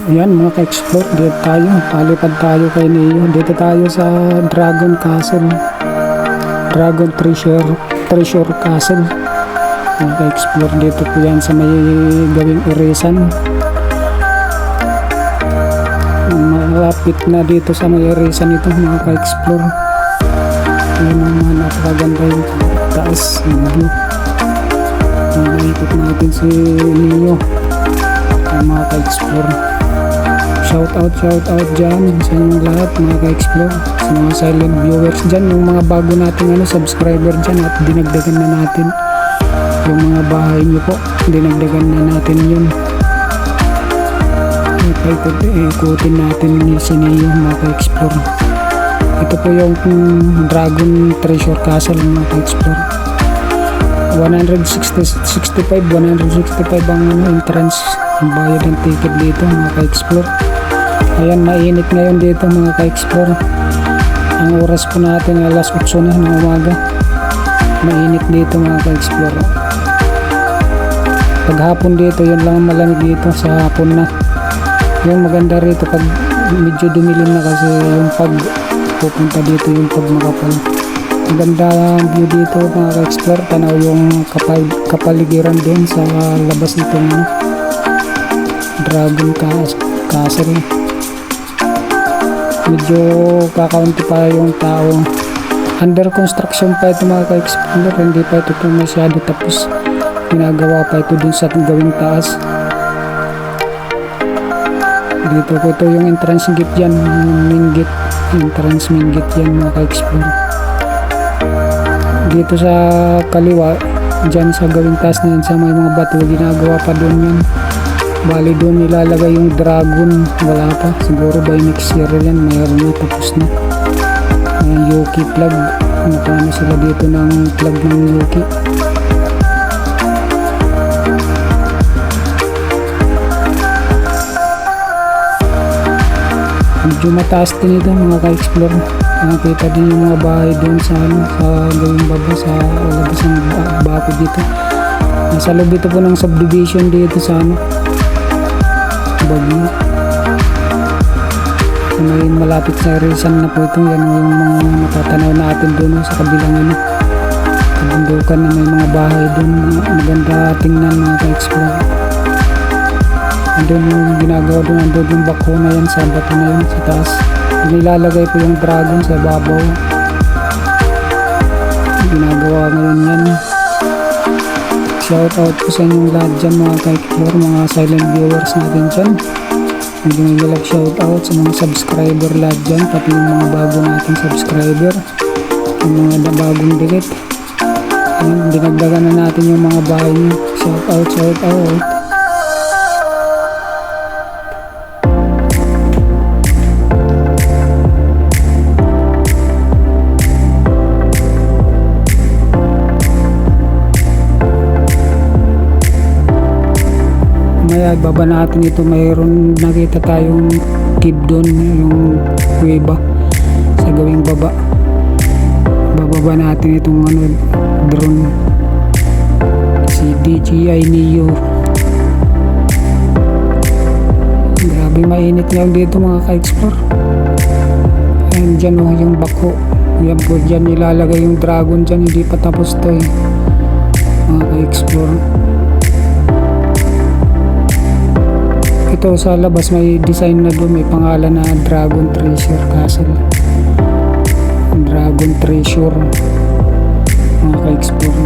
Ayan mga ka-explore, dito tayo, palipad tayo kay Neo. Dito tayo sa Dragon Castle, Dragon Treasure Castle. Mga ka-explore, dito po yan sa may gawing irisan. Malapit na dito sa may irisan ito mga ka-explore. Ayan mga napakaganda yung taas, yung view. Ikot natin si Neo. Mga ka-explore, shout out dyan sa inyong lahat mga ka-explore, sa mga silent viewers dyan, yung mga bago nating subscriber dyan, at dinagdagan na natin yung mga bahay nyo po, dinagdagan na natin yun. Ikutin natin si Neo mga ka-explore. Ito po yung Dragon Treasure Castle mga ka-explore. 165 ang entrance, ang bayad ng ticket dito mga ka-explore. Ayan, mainit ngayon dito mga ka-explore. Ang oras po natin alas 8 na ng umaga. Mainit dito mga ka-explore. Paghapon dito, yun lang malamig dito sa hapon na. Yung maganda rito pag medyo dumilim na, kasi yung pag pupunta dito yung pag makapal. Ang ganda view dito mga ka-explore. Tanaw yung kapaligiran din sa labas nitong Dragon Castle. Medyo kakaunti pa yung tao. Under construction pa ito mga ka-explore. Hindi pa ito masyado tapos. Ginagawa pa ito dun sa gawing taas. Dito po ito yung entrance gate yan, main gate, entrance main gate yan mga ka-explore. Dito sa kaliwa, dyan sa gawing taas na yan, sa may mga bato, ginagawa pa doon yan. Bali doon nilalagay yung dragon. Wala pa, siguro by next year yan mayroon na, tapos na. Yuki plug, nakuha na sila dito ng plug ng Yuki. Medyo mataas din ito mga ka-explore. Nakita din yung mga bahay doon sa gawing baba, sa labas ng bako dito. Nasa loob ito po ng subdivision dito sa Baguio. May malapit sa irisan na po ito. Yan yung mga matatanaw natin doon sa kabilang kabundukan na may mga bahay doon. Maganda tingnan mga ka-explore. Andun yung ginagawa doon, andun yung bako na yan, sa bato na yun sa taas. Nilalagay po yung dragon sa babaw. Ginagawa ngayon yan. Shout out po sa inyong lahat dyan mga ka-explore, mga silent viewers natin dyan. Hindi nag shout out sa mga subscriber lahat dyan, pati yung mga bago nating subscriber, yung mga bagong dikit. Dinagdagan na natin yung mga bahay nyo. Shout out. Maya baba natin ito, mayroon nakita tayong cave doon, yung kuweba sa gawing baba. Bababa natin itong drone, si DJI Neo. Grabe mainit lang dito mga ka-explore. Ayan dyan yung bako, yan po dyan nilalagay yung dragon dyan, hindi pa tapos to mga ka-explore. Ito sa labas may design na doon, may pangalan na Dragon Treasure Castle, Dragon Treasure mga ka-explore.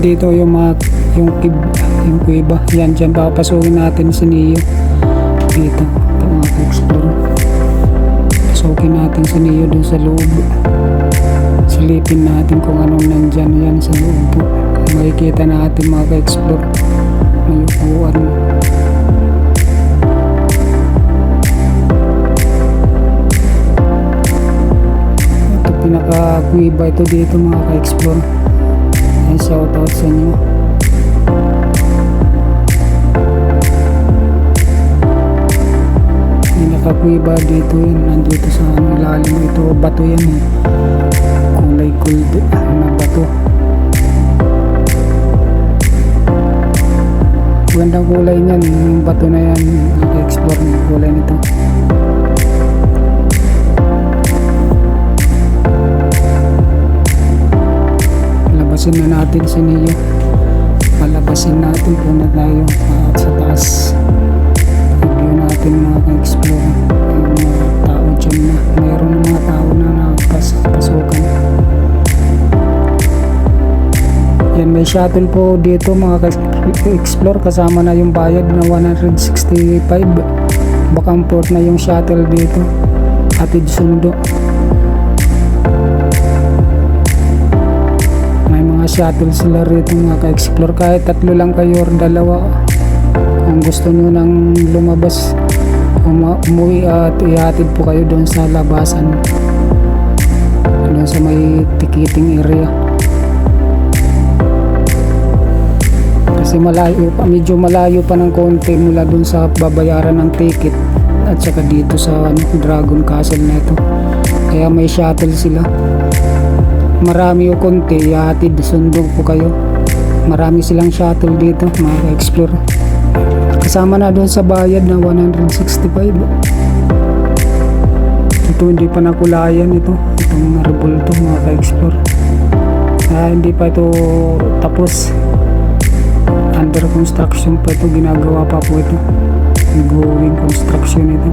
dito yung kuweba. Yan, dyan papasukin natin si Neo. Dito, ito mga ka-explore. Pasukin natin si Neo dun sa loob. Silipin natin kung anong nandyan yan sa loob po. Makikita natin mga ka-explore. May upuan. Ito pinaka-kuweba ito dito mga ka-explore. Ay, shoutout sa inyo. Pinaka-kuweba dito yan. Nandito sa ilalim ito. Bato yan eh. Kulay gold na bato. Gandang kulay niyan. Yung bato na yan. Naka-explore ng kulay nito. Palabasin na natin si Neo. Palabasin natin po na tayo sa taas. Review natin mga ka-explore. Yung mga tao dyan na. Mayroon ng mga tao na nakapasukan. Yan, may shuttle po dito mga ka-explore. Kasama na yung bayad na 165. Bakamport na yung shuttle dito. Atid sundo. May mga shuttle sila rito mga ka-explore. Kahit tatlo lang kayo or dalawa. Kung gusto nyo nang lumabas, umuwi at ihatid po kayo doon sa labasan. Doon sa may ticketing area. Kasi malayo pa, medyo malayo pa ng konti mula doon sa babayaran ng ticket at saka dito sa Dragon Castle na ito. Kaya may shuttle sila. Marami o konti, ihatid sundog po kayo. Marami silang shuttle dito mga ka-explore. Kasama na doon sa bayad na 165. Ito hindi pa nakulayan ito. Itong rebulto mga ka-explore. Hindi pa ito tapos. Under construction pa ito. Ginagawa pa po ito. Going construction ito.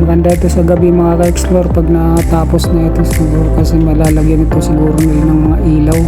Maganda ito sa gabi mga ka-explore pag natapos na ito siguro, kasi malalagyan ito siguro ng mga ilaw.